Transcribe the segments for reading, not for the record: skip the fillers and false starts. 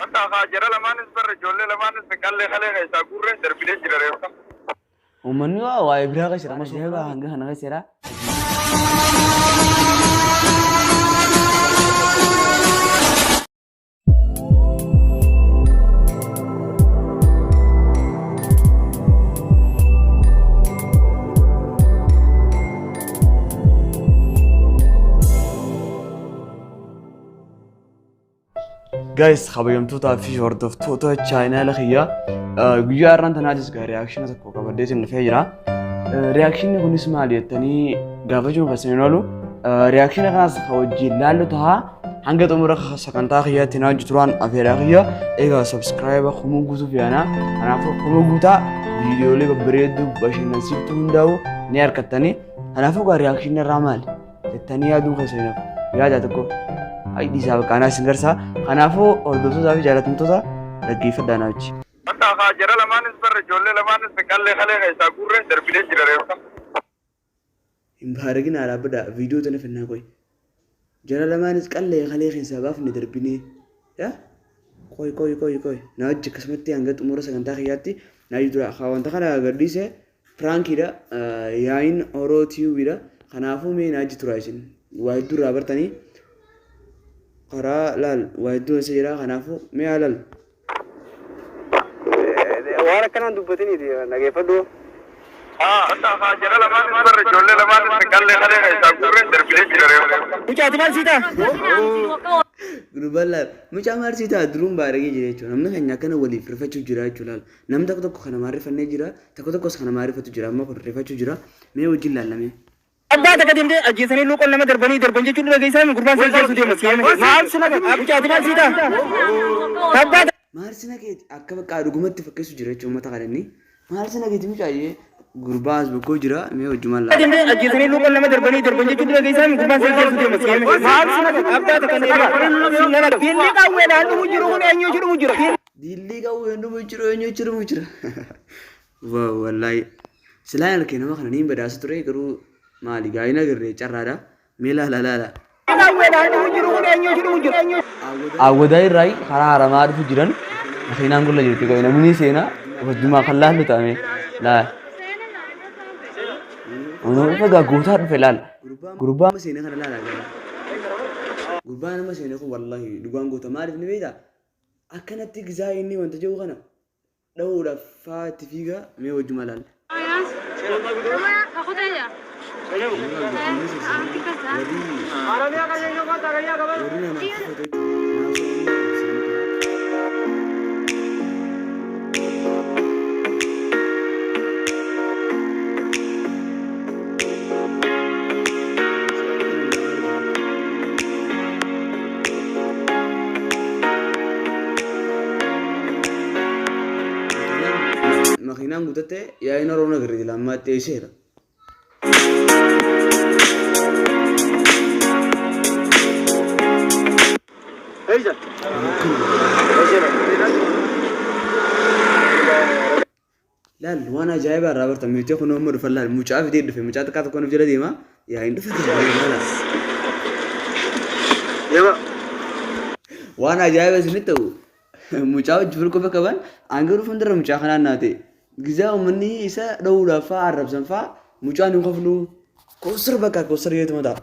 أنت خاجر لما نسبر جول لما نسبقال لي خليه يساقور دربي جرا ومن هو وإبراهيم شرا مش هيبقى هنجها نغسرة جايز خبيم توتا في شورت توتا تشاينا لخيا جوجا رانت نادس غا رياكشن تكو كبديت نفيرا رياكشن يكون اسمع لي تاني غافجون غسنولو رياكشن خاص خوجي لالو تها hanga xumura sagantaa kiyyaatti na hojjeturan afeeraa kiyya egaa subscribe kumuu guutuuf yaana kanaafuu kumuu guutaa viidiyoolee babbareedduu bashannansiiftuu hundaa'u ni harkattanii kanaafuu gaa reakshinii irraa maali jettanii yaaduun keessaniif yaada tokko dhiisaa bakkaanaa isin garsaa kanaafuu hordoftootaa fi jaalatamtoota dhaggeeffadhaa na wajji. Anta jara lamaanis barre ijoollee lamaanis qallee qalee isaa gurree darbilee jira reeffa. Hin baaragin alaabada viidiyoo tana fannaa qoy. جرى لما نسأل خليه حسابه في ندربني يا كوي ناجي كسمتي عن أمور سكنتا خياتي ناجي ترى خوان تخنا قديسة فرانكي دا ياين أوروتيو بيدا خنافو مي ناجي ترايشين واحد دور رابرتاني قرا لال واحد دور سيرا خنافو مي علال وانا كان دوبتني دي نجي فدو أنت جرى لما نسبر جولة لما نسقال خليه isaa gurree darbilee jira reeffa. mucha ati maal siita Gurbala mucha maal siita duruun baaragee jira jechuudha namni keenya akkana waliif rifachuu jira jechuudha namni tokko kana maarrifannee jira tokko kana maarrifatu jira amma kun rifachuu jira mee wajjin laallamee abbaa takka deemtee ajjeesanii luuqon nama darban jechuun dura geessaa gurbaan seen keessu deema maal sina mucha ati maal siita abbaa maal sina keeti akka bakka dhugumatti fakkeessu jira jechuudha uummata kadhanii maal sina keeti mucaayee Gurbaz buku jira, me ujumal lah. Jadi ajian ini lupa nama terbani je cuma lagi saya gurban saya sudah masih. Maaf sih, apa tak kena? Sini Dilli kau yang anu mujur, anu mujur. Dilli kau yang anu mujur. Wah, wallahi. Selain itu nama kan ini beras tu rey keru mali gaya na kerja carada, mela la. Kau yang anu mujur, anu mujur. Aku dari rai, hara mar fujiran. Masih nangkul lagi tu kau ini muni sena, cuma kalah tu tame. Lah. Ono faga guutaa dhufe laal gurbaa maseenaa kana laala gurbaa nama seenaa kun wallahi dhugaan goota maaliif ni beektaa akkanatti gizaa inni wanta jiru kana dha'uudhaaf faatti fiigaa mee wajjuma laal. Makinan gutate ya ini orang negeri dalam mati esir. Hejat. Lalu wana jaya berabar tapi itu aku nomor falal mucaf dia dufe mucaf tak kau nomor jadi mah ya ini dufe mana? Ya pak. Wana jaya sini tu mucaf jujur kau kawan anggur pun terus mucaf kanan nanti. Gizaa uummanni isa dhowuudhaaf arrabsan fa'aa mucaan hin qofnu kosir bakka kosir yeetu mataa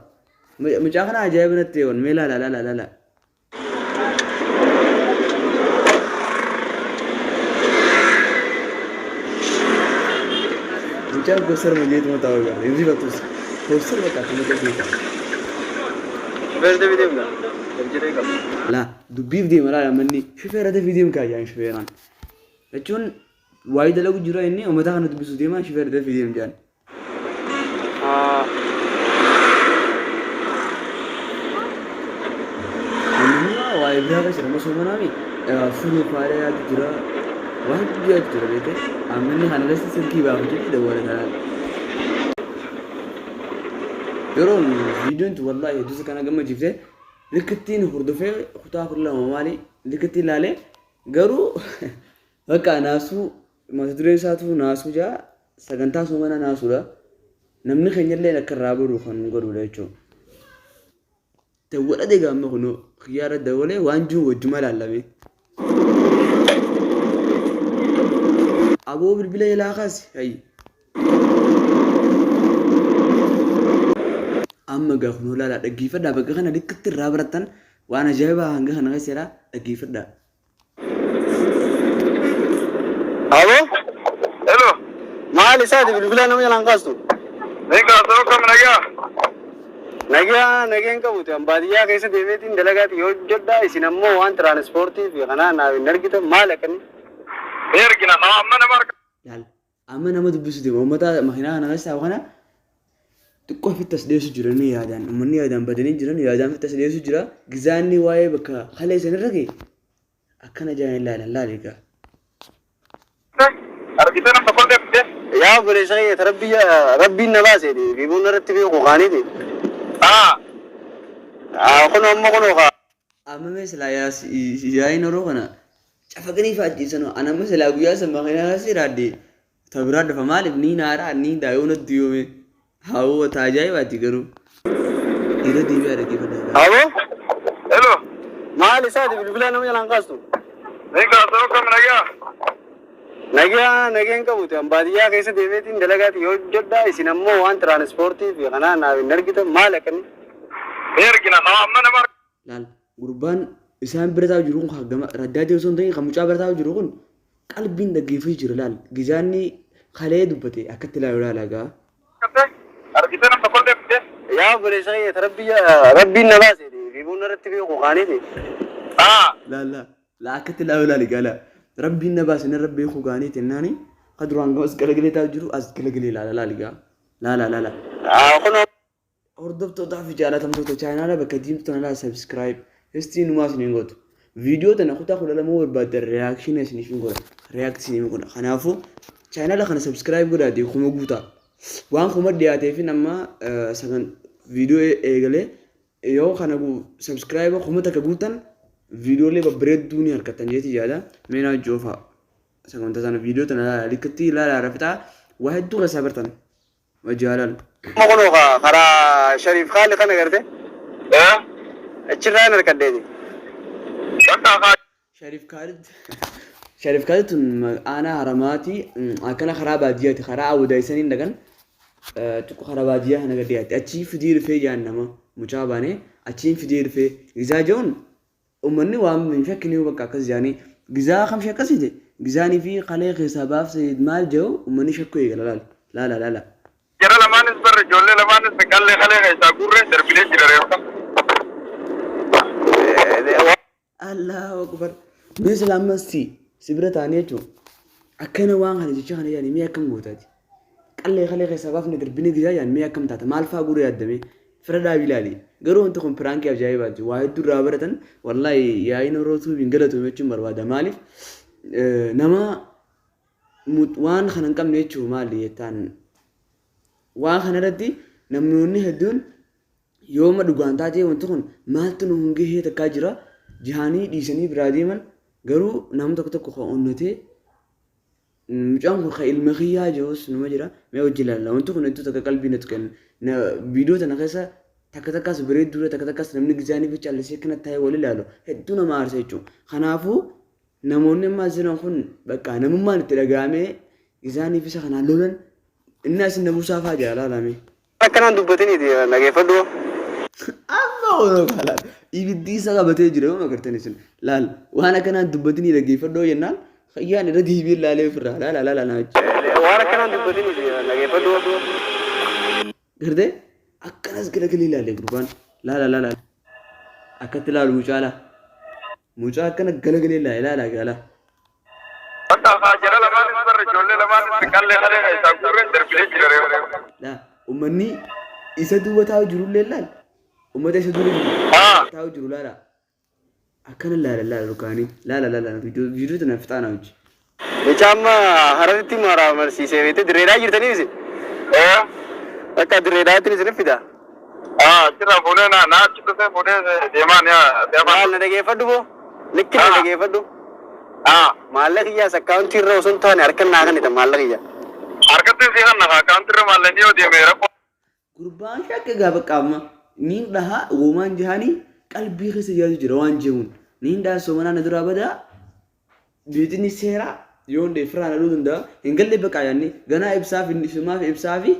mucaa kana ajaa'ibinatti yoon mee laala mucaan kosir yeetu mataa hogaa hindi batus kosir bakka kana keessa Berde video enggak? Jadi kamu. Lah dubbiif deema laala manni shifeerate fiidiyoon kaayyaan shifeeraan jechuun Why the lagu jura ini? Omata kan tu bisu dia mah shifter dia video macam. Ini why berapa sih? Nama semua nami. Full file ya tu jura. Wah dia tu jura betul. Amin ni handal sih sedikit bagus jadi dah boleh kan. Terus video itu wallahi itu sekarang agak macam je. Liketin hurdufe, kita kurla mawali. Liketin lale. Garu. Baka nasu mata duree isaatu naasuu jaa sagantaa soomana naasuudha namni keenyallee akka irraa baruu kan godhuudha jechuudha. Tawwadha deegaa amma kun xiyyaara dabalee waan jiru wajjuma laallamee Aboo bilbila ilaa kaasi hayyi. Amma gaa kun olaanaa dhaggeeffadhaa bakka kana dhikkatti irraa barattan waan ajaa'ibaa hanga kana keessaa dhaggeeffadhaa. Abo? Hello. Maal isaati bilbila nama jalaan kaastu? Nika soo kam nagaa? Nageen qabuuti. Baadiyyaa keessa deemeetiin dalagaati yoo hojjedhaa isin ammoo waan tiraanispoortii fi kanaa naaf hin argitan maal akkani? Ergina amma nama arga. Yaal amma nama dubbisuti uummata makiinaa kana keessaa kana xiqqoo fittas dhiyeessu jira ni yaadaan uummanni yaadaan badanii jiran yaadaan fittas dhiyeessu jira gizaanni waa'ee bakka haala isanirra ga'e akkana jaan ilaalan laaligaa. Argite nama tokko deemte. Yaa obboleessa kee rabbiin na baasee riibuun irratti beeku qaaniiti. Kun ammoo kun okaa. Amma meeshaa yaa'iin yeroo kana cafaqanii faajjisan ana meeshaa guyyaa sama kana kasi raadde tabiraa dafa maaliif ni naaraa ni daayoo natti yoome hawo taajaayibaati garuu dhiira deebi'aa dhaggeeffadhaa. Abo? Hello. Maal isaati bilbila nama jalaan kaastu? Nika soo kam nagaa? Nageen qabuuti. Baadiyyaa keessa deemeetiin dalagaati yoo hojjedhaa isin ammoo waan tiraanispoortii fi kanaa naaf hin argitan maal akkani? Ergina amma nama arga. Laal gurbaan isaan bira taa'u jiru kun gama raddaatee osoo hin ta'in kan mucaa bira taa'u jiru kun qalbiin dhaggeeffii jira laal gizaanni kalee dubbate akkatti ilaalu laalagaa. Argite nama tokko deemte. Yaa obboleessa kee rabbiin na baasee riibuun irratti beeku qaaniiti. La akkatti ilaalu laaligaa la rabbiin na baase narra beeku gaanii tennaani ka duraan gamas galagalee taa'u jiru as galagalee laala laaligaa. Laala. Kun Hordoftootaa fi jaalatamtoota chaanaala bakka diimtuu kanaa subscribe istiin numaas ni gootu. Viidiyoo tana kutaa kudha lama barbaaddan reakshinii isiniif hin godha. Reakshinii godha. Kanaafuu chaanaala kana subscribe godhaatee kuma guutaa. Waan kuma dhiyaateef nama sagan viidiyoo eegalee yoo kana subscribe kuma takka guutan viidiyoolee babbareedduu ni harkattan jeeti jaala. Meenaa joofa sagantaa sana viidiyoo tana likkatti ilaalaa rafitaa waa hedduu keessaa bartan. Wajjaalaan. kun okaa karaa Shariif Kaalli kana garte? Achirraa hin harkaddeeti. Shariif Kaalid tun aanaa haramaati akkana karaa baadiyyaati karaa awwaadaysaniin dhagan xiqqoo karaa baadiyyaa kana gadhiyaatti achii fidii dhufee jaan nama mucaa baanee achiin fidii dhufee gizaa jehuun uummanni waan hin shakkiniu bakka akkas jaanii gizaa kam shakkasite gizaanii fi qalee keessaa baafse maal jehu uummanni shakkuu eegala laala. Jara lamaanis barre ijoollee lamaanis qallee qalee keessaa gurree darbilee jira reeffa. Allahu akbar. Mis lamasti sibira taanee jechuun akkana waan kana jecha kana yaani mee akkam gootaati. Qallee qalee keessaa baafne darbine gizaa yaani mee akkam taata maal fa'aa gurree yaadame fira dhaabii ilaali. Garuu wanti kun piraankii ajaa'ibaati. Waa hedduu irraa baratan wallaahi yaa'iin orootuu hin galatu jechuun barbaada. Maaliif nama waan kana hin qabne jechuun maali jettaan waan kanarratti namoonni hedduun yooma dhugaan taatee wanti kun maaltu nu hungee takkaa jira jihaanii dhiisanii biraa deeman garuu namni tokko kan onnatee mucaan kun kan ilma kiyyaa jirus nama jira mee hojii ilaalla wanti kun hedduu takka qalbii natti kenna viidiyoo tana keessa takkas bareedduu takkas namni gizaanii fi callisee akkana taa'ee wal ilaalu hedduu nama aarsa jechuudha. Kanaafuu namoonni ammaa jiran kun bakka namummaan itti dhagahamee gizaanii fi isa kanaan lolan inni asin na buusaafaa jira laalame. Akkanaan dubbatiniiti dhageeffadhu. Amma ooloo kaala ibiddi isa qabatee jira yoo magartan isin laal waan akkanaan dubbatinii dhageeffadhoo jennaan fayyaan irra deebiin laalee ofirraa laala naachi. Waan akkanaan dubbatiniiti dhageeffadhu. Gartee akkanas galagalee ilaalee gurbaan laala akkatti ilaalu mucaa akkana galagalee ilaala gaala. Jara lamaanis barre ijoollee lamaanis qallee qalee keessaa gurree darbilee jira reeffa. Uummanni isa duuba taa'u jirullee laal uummata isa duuba taa'u jiru laala akkana laala dhukaanii laala viidiyoo tana fixaanaa hojii. Jecha amma hararitti maaraa marsiisee beekte direedaa jirtaniis? Akka direedaatti isin fida? Jira fuudhee naa achi dhufee fuudhee deemaan Maal na dhageeffadhu boo? Likki na dhageeffadhu? Maallaqa iyyaas akkaawuntii irra osoo hin taane harka naa kanita maallaqa iyyaa. harkatti si kan nafa akkaawuntii irra maallaqni yoo deeme rakkoo. Gurbaan shakke gaafa qaama niin dhahaa uumaan jahanii qalbii keessa yaadu jira waan jehuun niin dhahaa soomanaa na duraa badaa Biitni seeraa yoo hundee firaan aluu danda'a hin galle baqa yaanni ganaa ibsaaf inni simaaf ibsaafi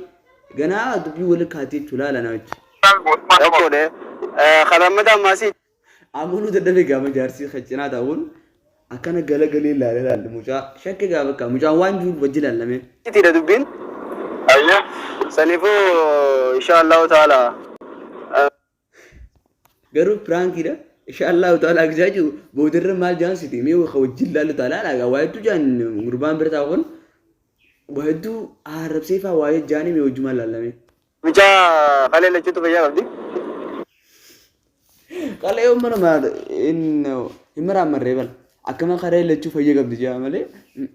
ganaa dubbii wal kaatee tulaala namichi. Tokkodhe kalammata ammaasii. Amanuu dadhabee gaafa jaarsii qaccinaa ta'uun akkana galagalee ilaalee ilaalle mucaa shakkii gaafa akka mucaan waan jiru wajji ilaalame. Ittiidha dubbiin. Ayya. Saniifuu inshaallahu ta'ala. Garuu piraankiidha. Inshaallahu ta'ala agzaaju boodarra maal jaansiti mee wajji ilaalu ta'ala dhagaa waa hedduu jaan gurbaan bira taa'uun waa hedduu arrabsee fa'aa waa jaanii mee wajjuma ilaalame. Mucaa qalee lachuutu fayyaa qabdi. Qalee uummanni maal hin maraammarree bala. Akkama qaree lachuu fayyaa qabdi jaa malee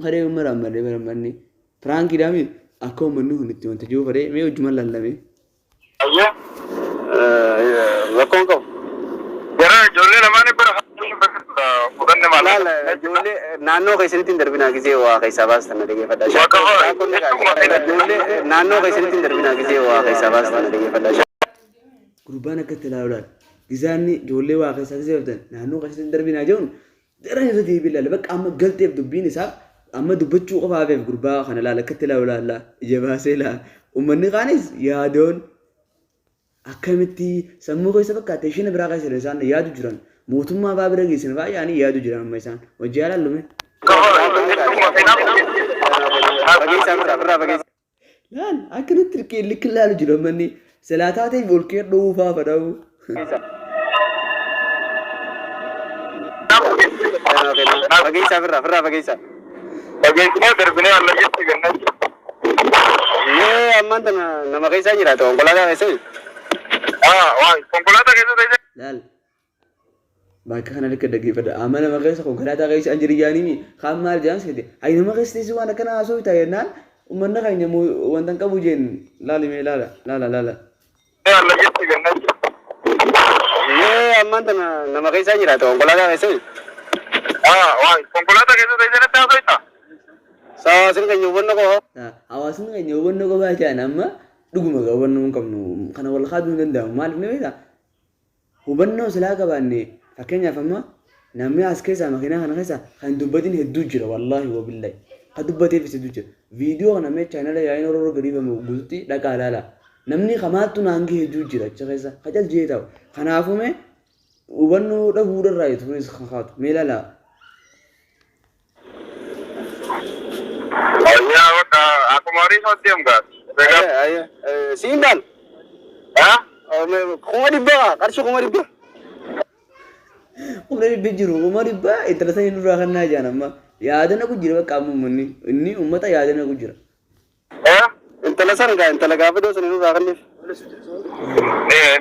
qaree hin maraammarree bala manni. Piraankiidhaa mi akka uummanni kun itti wanta jiru faree mee wajjuma ilaalame. Ayya. Rakkoon qabu. Jara ijoollee lamaan bira fudhanne maal? Ijoollee naannoo keessanitti hin darbinaa gisee waa keessaa baastan na dhaggeeffadhaa. Ijoollee naannoo keessanitti hin darbinaa gisee waa keessaa baastan na dhaggeeffadhaa. Gurbaan akkatti ilaaluudhaan gizaanni ijoollee waa keessaa gisee qabdan naannoo keessatti hin darbinaa jechuun daran irra deebiin ilaala bakka amma galteef dubbiin isaaf amma dubbachuu qofaafeef gurbaa kana ilaala akkatti ilaalu ilaala ija baasee ilaala uummanni kaanis yaadoon akkamitti sammuu keessa fakkaate isheen biraa keessa isaan yaadu jiran mootummaa baa bira geessan fa'aa yaanii yaadu jiran amma isaan hojii yaalaallume. Laal akkanatti hirkee likki ilaalu jiru manni salaataa ta'e olkee dhoofaa fadhaa'u. Fageessaa firraa fageessaa. Fageessinee darbinee allayyatti gannachi. Ammaan tana nama keessaa jiraata konkolaataa keessa. Waan konkolaataa keessa ta'e. Laal bakka kana likka dhaggeeffadha amma nama keessa konkolaataa keessa an jiru yaanii kaan maal jedhan seete ayi nama keessa teessu waan akkana haasoo ta'e jennaan uummanni keenya wanta hin qabu jeen laalimee laala. Allayyatti gannachi. Ammaan tana nama keessaa jiraata konkolaataa keessa. Waan konkolaataa keessa ta'e jedhatti haasoo itti. Hawaasni keenya hubannoo qaba. Hawaasni keenya hubannoo qabaa jedhan amma dhuguma hubannoo hin qabnu kana wal kaaduu hin danda'amu maaliif ni beektaa hubannoo silaa qabaanne fakkeenyaaf amma namni as keessaa makiinaa kana keessa kan dubbatiin hedduu jira wallaahi wabillahi kan dubbateefis hedduu jira viidiyoo kana mee chaanala yaa'iin oromoo gadiifamu guututti dhaqaa ilaala namni kamaattu naangee hedduu jira achi keessa qacal jee ta'u kanaafuu mee hubannoo dhabuudharraa itti kunis kan kaatu mee ilaala. Ayyaa bakka akkuma horii sootti deemgaas. Siindan. Kuma dhibbaa qarshii kuma dhibbaa. Kuma dhibbaa jiru kuma dhibbaa intala sanii nurraa kan naa jaan amma yaadana ku jira bakka amma uummanni inni uummata yaadana ku jira. Intala sana gaa intala gaafa dhiyoo sana nurraa kanneef.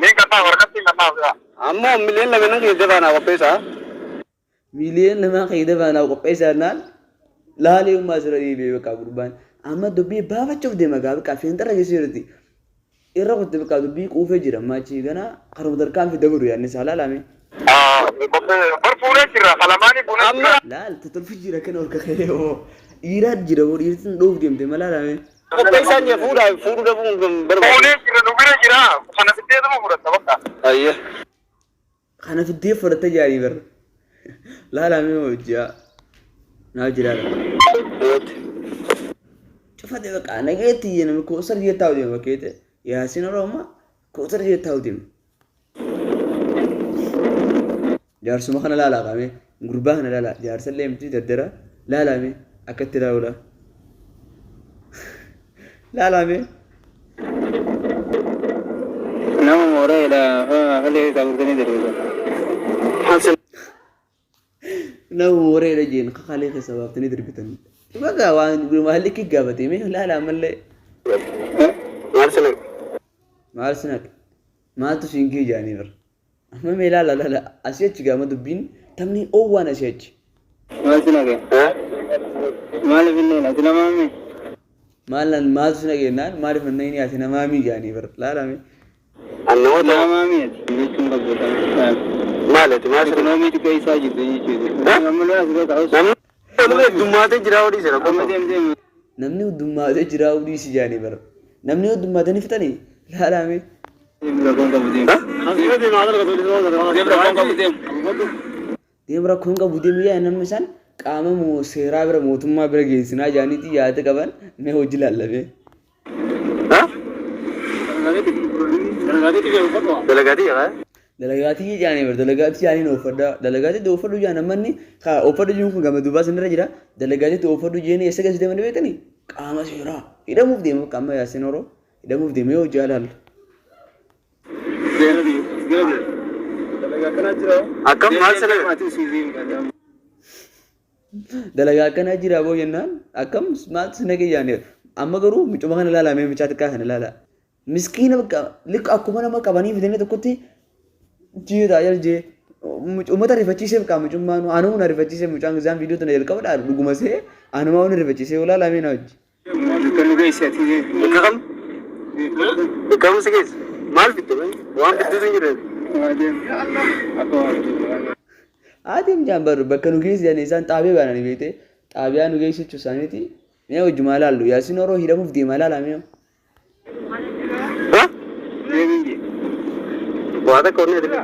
Ni kannaa warqatti kannaa. Ammoo miliyoon lama nan keessa baanaa qopheessaa. Miliyoon lama keessa baanaa qopheessaa naan laalee ummaa sirra dhiibee bakka gurbaan amma dubbii baafachuuf deema gaa bakka fiinxarra geessee jirti. Irra kutte bakka dubbii quufee jira maachi gana karuma darkaan fi dabru yaadne isaa laalame. Barfuudhee jira qalamaanii bunaa. Laal tutulfi jira kan ol kakee oo dhiiraa jira oo dhiirtiin dhoof deemte malaalame. Qopheessaan jee fuudhuu dhabuun barbaadu. Fuudhee jira dubira jira kana fiddee nama fudhatta bakka. Ayye. Kana fiddee fudhatta jaarii barra. Laalame hojjaa. Naa jiraala. Cufate bakka nageetti nama koosar jettaa deema bakkeete. Yaasin Oromoo koosar jettaa deema. Jaarsuma kana laalaa qabee gurbaa kana laalaa jaarsallee miti daddara laalame akkatti laala. Laalame. Nama mooreedha halee taa'uutanii darbeedha. Nama mooreedha jeen kakaalee keessa baaftanii darbitan. Bakka waan maalli kiggaafatee mee laalaa mallee. Maal sinaq maaltu siinqii jaanii bara. Amma mee laala asii achi gaama dubbiin taphni oowwaan asii achi. Maal sinaqee? Maaliif inni ati namaami? Maaltu sinaqee naan maaliif inni ati namaami jaanii bara laalame. Namoota namaami jechuun qabdota. Maalati maal sinaqee xiqqoo isaa jirtu jechuudha. Namni asirra taa'us. Namni heddummaatee jira odii jira. Namni heddummaatee jira odii si jaanii bara. Namni heddummaatanii fixanii laalame. Deem rakkoon qabu deemu yaa namni isaan qaama seeraa bira mootummaa bira geessinaa jaaniiti yaada qaban mee hojii lallabee. Dalagaatii yaa? Dalagaatii jaanii bar dalagaatii jaanii oofadha dalagaatii oofadhu jaan ammanni haa oofadhu jiruun kun gama duubaa sinirra jira dalagaatii oofadhu jeeni eessa gasi deemanii beekanii qaama seeraa hidhamuuf deema qaama yaasin horoo hidhamuuf deemee hojii alaalla. Akkam maal sana? Dalagaa akkanaa jira boo jennaan akkam maal sana kiyyaanii amma garuu micuma kana ilaalaa mee micaa xiqqaa kana ilaalaa miskiina likka akkuma nama qabanii fidanii tokkotti jiidhaa jaljee uummata rifachiisee qaama micummaan anuma na rifachiisee mucaan isaan viidiyoo tana jalqabadha dhuguma see anuma waan rifachiisee olaalaa mee na hojii. Kan nu geessati akkam akkam si geessi maal fidde waan fidduutu hin jireenya. Adeem jambar bakka nu geessi jedhanii isaan xaabee baananii beekte xaabiyaa nu geessachuu isaaniiti mee hojjumaa laallu yaasin horoo hidhamuuf deemaa laalaa mee. Waada koonee dhibbi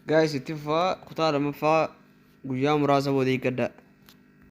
Guys, itti fufaa kutaa lamaffaa guyyaa muraasa booda eeggadhaa.